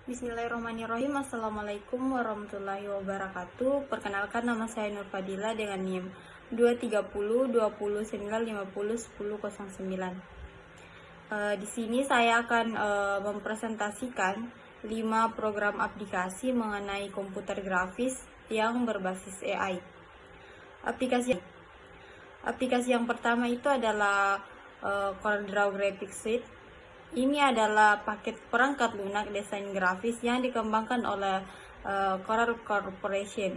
Bismillahirrahmanirrahim. Assalamualaikum warahmatullahi wabarakatuh. Perkenalkan, nama saya Nur Fadila dengan NIM 230 20 9 50 10 09. Di sini saya akan mempresentasikan 5 program aplikasi mengenai komputer grafis yang berbasis AI. Aplikasi yang pertama itu adalah CorelDRAW Graphics Suite. Ini adalah paket perangkat lunak desain grafis yang dikembangkan oleh Corel Corporation.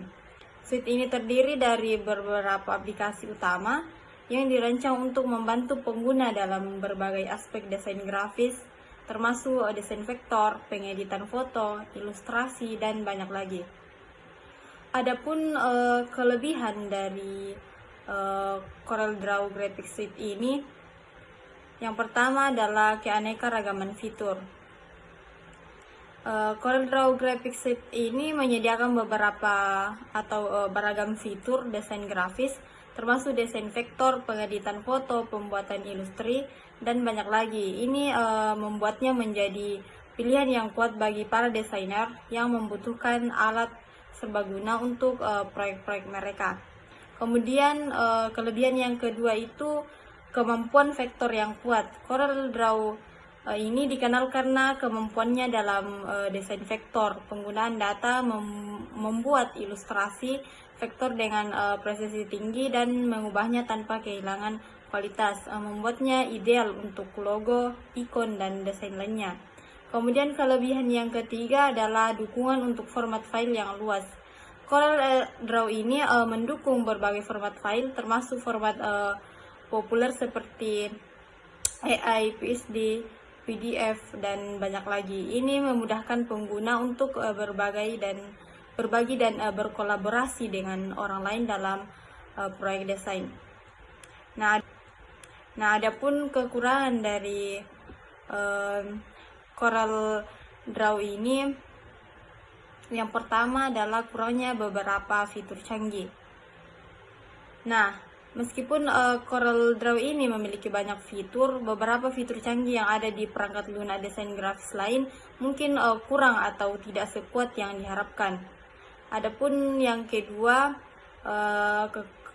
Suite ini terdiri dari beberapa aplikasi utama yang dirancang untuk membantu pengguna dalam berbagai aspek desain grafis, termasuk desain vektor, pengeditan foto, ilustrasi, dan banyak lagi. Adapun kelebihan dari CorelDRAW Graphics Suite ini, yang pertama adalah keanekaragaman fitur. CorelDRAW Graphics Suite ini menyediakan beberapa atau beragam fitur desain grafis, termasuk desain vektor, pengeditan foto, pembuatan ilustri, dan banyak lagi. Ini membuatnya menjadi pilihan yang kuat bagi para desainer yang membutuhkan alat serbaguna untuk proyek-proyek mereka. Kemudian kelebihan yang kedua itu kemampuan vektor yang kuat. CorelDRAW ini dikenal karena kemampuannya dalam desain vektor. Penggunaan data membuat ilustrasi vektor dengan presisi tinggi dan mengubahnya tanpa kehilangan kualitas, membuatnya ideal untuk logo, ikon, dan desain lainnya. Kemudian kelebihan yang ketiga adalah dukungan untuk format file yang luas. CorelDRAW ini mendukung berbagai format file, termasuk format populer seperti AI, PSD, PDF, dan banyak lagi. Ini memudahkan pengguna untuk berbagi dan berkolaborasi dengan orang lain dalam proyek desain. Nah, adapun kekurangan dari CorelDRAW ini, yang pertama adalah kurangnya beberapa fitur canggih. Nah, meskipun CorelDRAW ini memiliki banyak fitur, beberapa fitur canggih yang ada di perangkat lunak desain grafis lain mungkin kurang atau tidak sekuat yang diharapkan. Adapun yang kedua,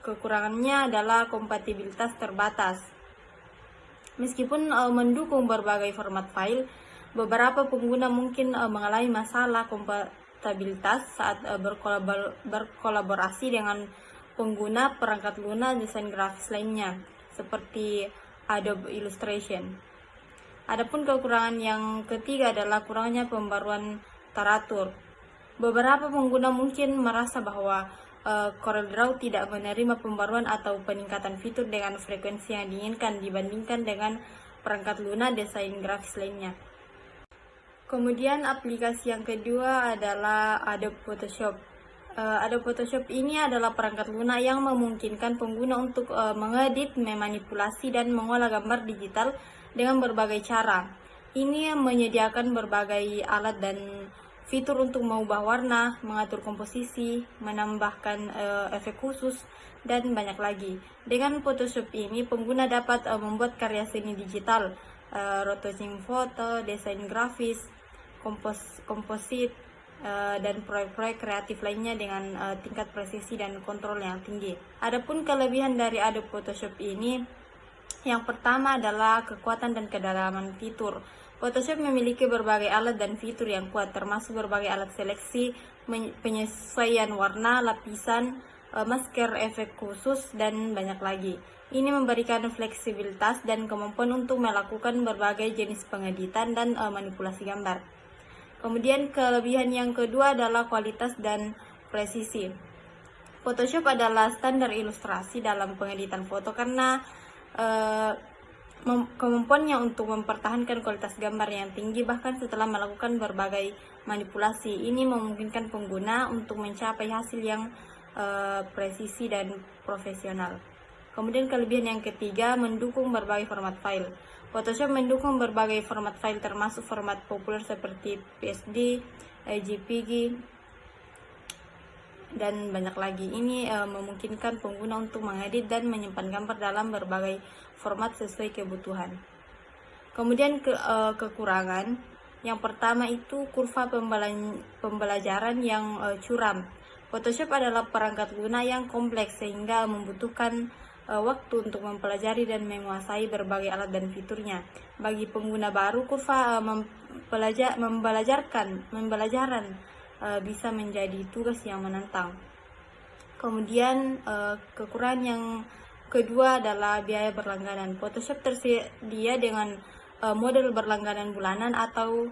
kekurangannya adalah kompatibilitas terbatas. Meskipun mendukung berbagai format file, beberapa pengguna mungkin mengalami masalah kompatibilitas saat berkolaborasi dengan pengguna perangkat lunak desain grafis lainnya, seperti Adobe Illustration. Adapun kekurangan yang ketiga adalah kurangnya pembaruan teratur. Beberapa pengguna mungkin merasa bahwa CorelDRAW tidak menerima pembaruan atau peningkatan fitur dengan frekuensi yang diinginkan dibandingkan dengan perangkat lunak desain grafis lainnya. Kemudian aplikasi yang kedua adalah Adobe Photoshop. Adobe Photoshop ini adalah perangkat lunak yang memungkinkan pengguna untuk mengedit, memanipulasi, dan mengolah gambar digital dengan berbagai cara. Ini menyediakan berbagai alat dan fitur untuk mengubah warna, mengatur komposisi, menambahkan efek khusus, dan banyak lagi. Dengan Photoshop ini, pengguna dapat membuat karya seni digital, retouching foto, desain grafis, komposit, dan proyek-proyek kreatif lainnya dengan tingkat presisi dan kontrol yang tinggi. Adapun kelebihan dari Adobe Photoshop ini, yang pertama adalah kekuatan dan kedalaman fitur. Photoshop memiliki berbagai alat dan fitur yang kuat, termasuk berbagai alat seleksi, penyesuaian warna, lapisan, masker efek khusus, dan banyak lagi. Ini memberikan fleksibilitas dan kemampuan untuk melakukan berbagai jenis pengeditan dan manipulasi gambar. Kemudian kelebihan yang kedua adalah kualitas dan presisi. Photoshop adalah standar ilustrasi dalam pengeditan foto karena kemampuannya untuk mempertahankan kualitas gambar yang tinggi bahkan setelah melakukan berbagai manipulasi. Ini memungkinkan pengguna untuk mencapai hasil yang presisi dan profesional. Kemudian kelebihan yang ketiga, mendukung berbagai format file. Photoshop mendukung berbagai format file termasuk format populer seperti PSD, JPG, dan banyak lagi. Ini memungkinkan pengguna untuk mengedit dan menyimpan gambar dalam berbagai format sesuai kebutuhan. Kemudian kekurangan, Yang pertama itu kurva pembelajaran yang curam. Photoshop adalah perangkat lunak yang kompleks sehingga membutuhkan waktu untuk mempelajari dan menguasai berbagai alat dan fiturnya. Bagi pengguna baru, kurva pembelajaran bisa menjadi tugas yang menantang. Kemudian kekurangan yang kedua adalah biaya berlangganan. Photoshop tersedia dengan model berlangganan bulanan atau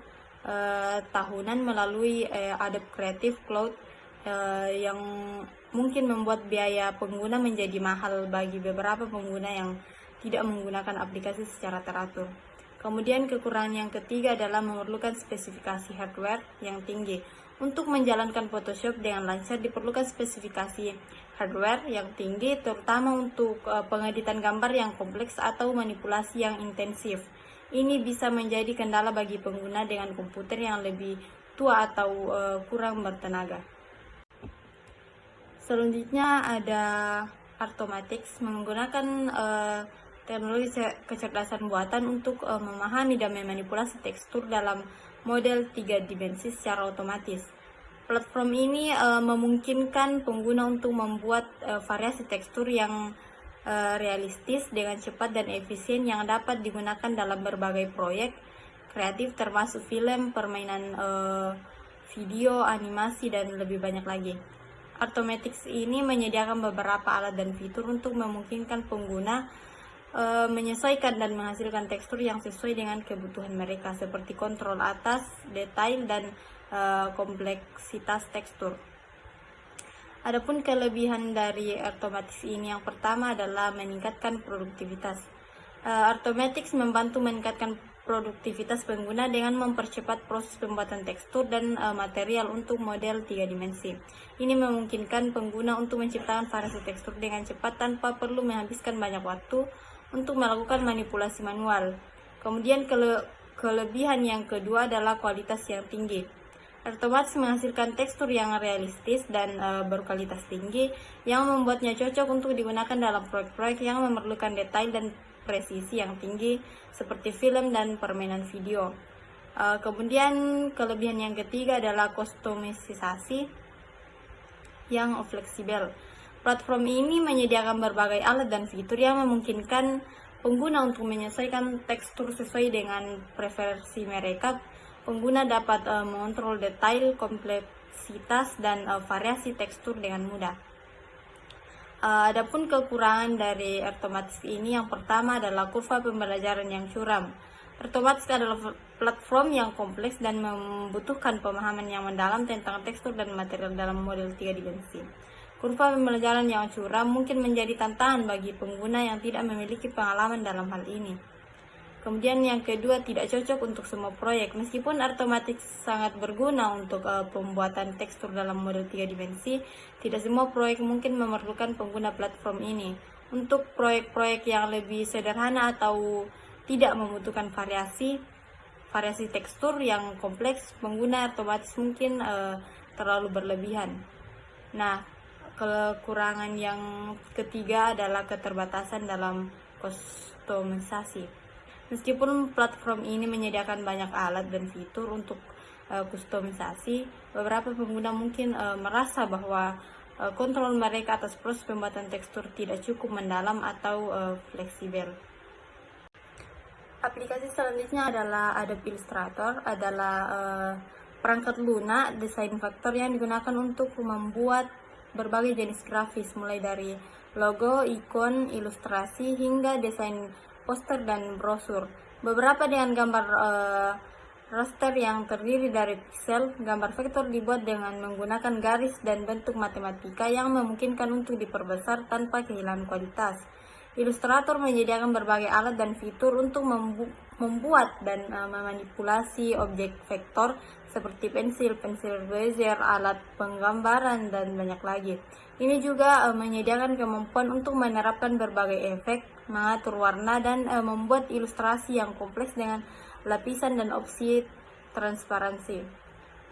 tahunan melalui Adobe Creative Cloud yang mungkin membuat biaya pengguna menjadi mahal bagi beberapa pengguna yang tidak menggunakan aplikasi secara teratur. Kemudian kekurangan yang ketiga adalah memerlukan spesifikasi hardware yang tinggi. Untuk menjalankan Photoshop dengan lancar diperlukan spesifikasi hardware yang tinggi, terutama untuk pengeditan gambar yang kompleks atau manipulasi yang intensif. Ini bisa menjadi kendala bagi pengguna dengan komputer yang lebih tua atau kurang bertenaga. Selanjutnya ada Artomatix, menggunakan teknologi kecerdasan buatan untuk memahami dan memanipulasi tekstur dalam model 3 dimensi secara otomatis. Platform ini memungkinkan pengguna untuk membuat variasi tekstur yang realistis dengan cepat dan efisien yang dapat digunakan dalam berbagai proyek kreatif termasuk film, permainan video, animasi, dan lebih banyak lagi. Artomatix ini menyediakan beberapa alat dan fitur untuk memungkinkan pengguna menyesuaikan dan menghasilkan tekstur yang sesuai dengan kebutuhan mereka, seperti kontrol atas, detail, dan kompleksitas tekstur. Adapun kelebihan dari Artomatix ini, yang pertama adalah meningkatkan produktivitas. Artomatix membantu meningkatkan produktivitas pengguna dengan mempercepat proses pembuatan tekstur dan material untuk model 3 dimensi. Ini memungkinkan pengguna untuk menciptakan variasi tekstur dengan cepat tanpa perlu menghabiskan banyak waktu untuk melakukan manipulasi manual. Kemudian kelebihan yang kedua adalah kualitas yang tinggi. Artomatix menghasilkan tekstur yang realistis dan berkualitas tinggi yang membuatnya cocok untuk digunakan dalam proyek-proyek yang memerlukan detail dan presisi yang tinggi seperti film dan permainan video. Kemudian kelebihan yang ketiga adalah kustomisasi yang fleksibel. Platform ini menyediakan berbagai alat dan fitur yang memungkinkan pengguna untuk menyesuaikan tekstur sesuai dengan preferensi mereka. Pengguna dapat mengontrol detail, kompleksitas, dan variasi tekstur dengan mudah. Adapun kekurangan dari Artomatix ini, yang pertama adalah kurva pembelajaran yang curam. Artomatix adalah platform yang kompleks dan membutuhkan pemahaman yang mendalam tentang tekstur dan material dalam model 3 dimensi. Kurva pembelajaran yang curam mungkin menjadi tantangan bagi pengguna yang tidak memiliki pengalaman dalam hal ini. Kemudian yang kedua, tidak cocok untuk semua proyek. Meskipun Artomatix sangat berguna untuk pembuatan tekstur dalam model 3 dimensi, tidak semua proyek mungkin memerlukan pengguna platform ini. Untuk proyek-proyek yang lebih sederhana atau tidak membutuhkan variasi tekstur yang kompleks, pengguna Artomatix mungkin terlalu berlebihan. Nah, kekurangan yang ketiga adalah keterbatasan dalam kustomisasi. Meskipun platform ini menyediakan banyak alat dan fitur untuk kustomisasi, beberapa pengguna mungkin merasa bahwa kontrol mereka atas proses pembuatan tekstur tidak cukup mendalam atau fleksibel. Aplikasi selanjutnya adalah Adobe Illustrator, adalah perangkat lunak desain vektor yang digunakan untuk membuat berbagai jenis grafis, mulai dari logo, ikon, ilustrasi, hingga desain poster dan brosur. Beberapa dengan gambar raster yang terdiri dari piksel. Gambar vektor dibuat dengan menggunakan garis dan bentuk matematika yang memungkinkan untuk diperbesar tanpa kehilangan kualitas. Illustrator menyediakan berbagai alat dan fitur untuk membuat dan memanipulasi objek vektor seperti pensil bezier, alat penggambaran, dan banyak lagi. Ini juga menyediakan kemampuan untuk menerapkan berbagai efek, mengatur warna, dan membuat ilustrasi yang kompleks dengan lapisan dan opsi transparansi.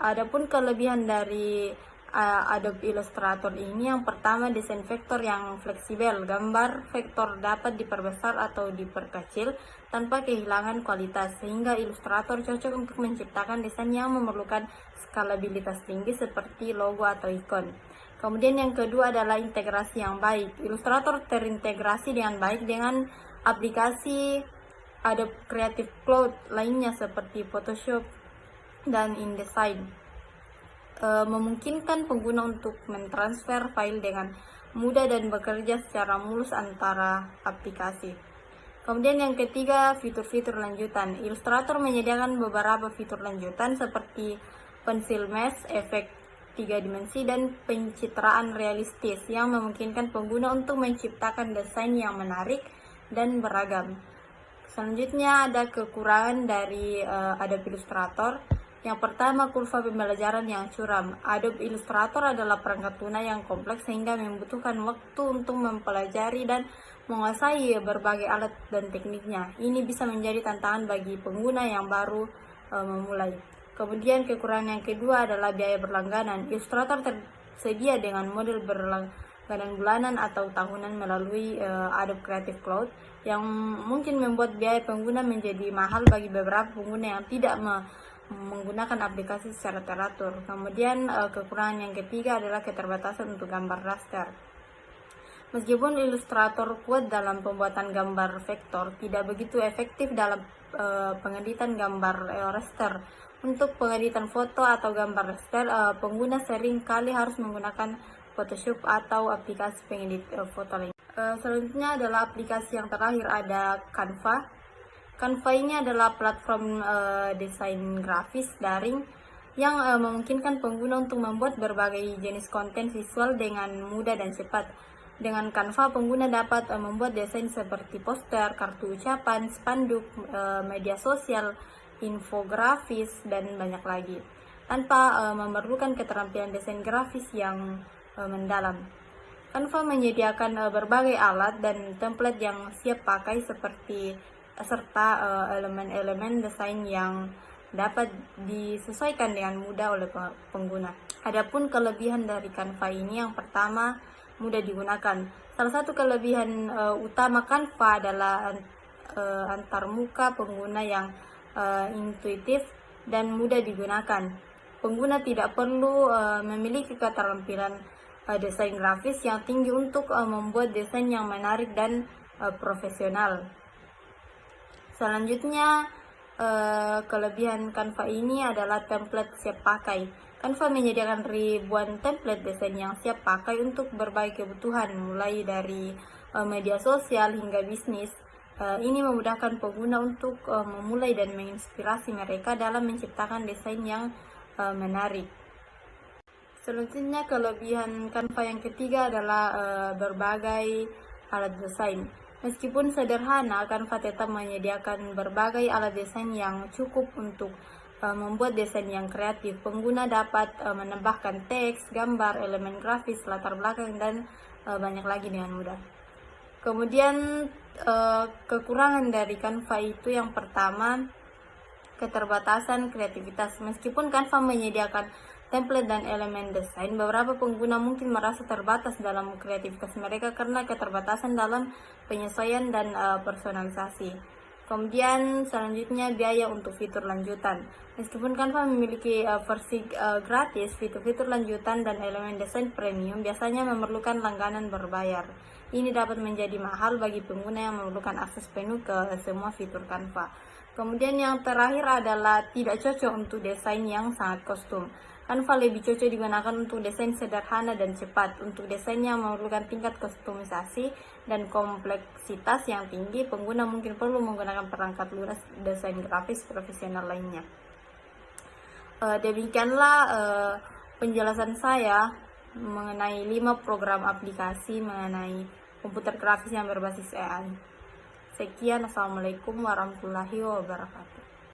Adapun kelebihan dari Adobe Illustrator ini, yang pertama desain vektor yang fleksibel. Gambar vektor dapat diperbesar atau diperkecil tanpa kehilangan kualitas, sehingga Illustrator cocok untuk menciptakan desain yang memerlukan skalabilitas tinggi seperti logo atau ikon. Kemudian yang kedua adalah integrasi yang baik. Illustrator terintegrasi dengan baik dengan aplikasi Adobe Creative Cloud lainnya seperti Photoshop dan InDesign. Memungkinkan pengguna untuk mentransfer file dengan mudah dan bekerja secara mulus antara aplikasi. Kemudian yang ketiga, fitur-fitur lanjutan. Illustrator menyediakan beberapa fitur lanjutan seperti pensil mesh, efek 3 dimensi, dan pencitraan realistis yang memungkinkan pengguna untuk menciptakan desain yang menarik dan beragam. Selanjutnya ada kekurangan dari Adobe Illustrator. Yang pertama, kurva pembelajaran yang curam. Adobe Illustrator adalah perangkat lunak yang kompleks sehingga membutuhkan waktu untuk mempelajari dan menguasai berbagai alat dan tekniknya. Ini bisa menjadi tantangan bagi pengguna yang baru memulai. Kemudian kekurangan yang kedua adalah biaya berlangganan. Illustrator tersedia dengan model berlangganan bulanan atau tahunan melalui Adobe Creative Cloud, yang mungkin membuat biaya pengguna menjadi mahal bagi beberapa pengguna yang tidak menggunakan aplikasi secara teratur. Kemudian kekurangan yang ketiga adalah keterbatasan untuk gambar raster. Meskipun Illustrator kuat dalam pembuatan gambar vektor, tidak begitu efektif dalam pengeditan gambar raster. Untuk pengeditan foto atau gambar raster, pengguna sering kali harus menggunakan Photoshop atau aplikasi pengedit foto lain. Selanjutnya adalah aplikasi yang terakhir, ada Canva. Canva ini adalah platform desain grafis daring yang memungkinkan pengguna untuk membuat berbagai jenis konten visual dengan mudah dan cepat. Dengan Canva, pengguna dapat membuat desain seperti poster, kartu ucapan, spanduk, media sosial, infografis, dan banyak lagi, tanpa memerlukan keterampilan desain grafis yang mendalam. Canva menyediakan berbagai alat dan template yang siap pakai serta elemen-elemen desain yang dapat disesuaikan dengan mudah oleh pengguna. Adapun kelebihan dari Canva ini, yang pertama, mudah digunakan. Salah satu kelebihan utama Canva adalah antarmuka pengguna yang intuitif dan mudah digunakan. Pengguna tidak perlu memiliki keterampilan desain grafis yang tinggi untuk membuat desain yang menarik dan profesional. Selanjutnya, kelebihan Canva ini adalah template siap pakai. Canva menyediakan ribuan template desain yang siap pakai untuk berbagai kebutuhan, mulai dari media sosial hingga bisnis. Ini memudahkan pengguna untuk memulai dan menginspirasi mereka dalam menciptakan desain yang menarik. Selanjutnya, kelebihan Canva yang ketiga adalah berbagai alat desain. Meskipun sederhana, Canva tetap menyediakan berbagai alat desain yang cukup untuk membuat desain yang kreatif. Pengguna dapat menambahkan teks, gambar, elemen grafis, latar belakang, dan banyak lagi dengan mudah. Kemudian kekurangan dari Canva itu, yang pertama, keterbatasan kreativitas. Meskipun Canva menyediakan template dan elemen desain, beberapa pengguna mungkin merasa terbatas dalam kreativitas mereka karena keterbatasan dalam penyesuaian dan personalisasi. Kemudian selanjutnya, biaya untuk fitur lanjutan. Meskipun Canva memiliki versi gratis, fitur-fitur lanjutan dan elemen desain premium biasanya memerlukan langganan berbayar. Ini dapat menjadi mahal bagi pengguna yang memerlukan akses penuh ke semua fitur Canva. Kemudian yang terakhir adalah tidak cocok untuk desain yang sangat kostum. Canva lebih cocok digunakan untuk desain sederhana dan cepat. Untuk desain yang memerlukan tingkat kustomisasi dan kompleksitas yang tinggi, pengguna mungkin perlu menggunakan perangkat lunak desain grafis profesional lainnya. Demikianlah penjelasan saya mengenai 5 program aplikasi mengenai komputer grafis yang berbasis AI. Sekian, Assalamualaikum warahmatullahi wabarakatuh.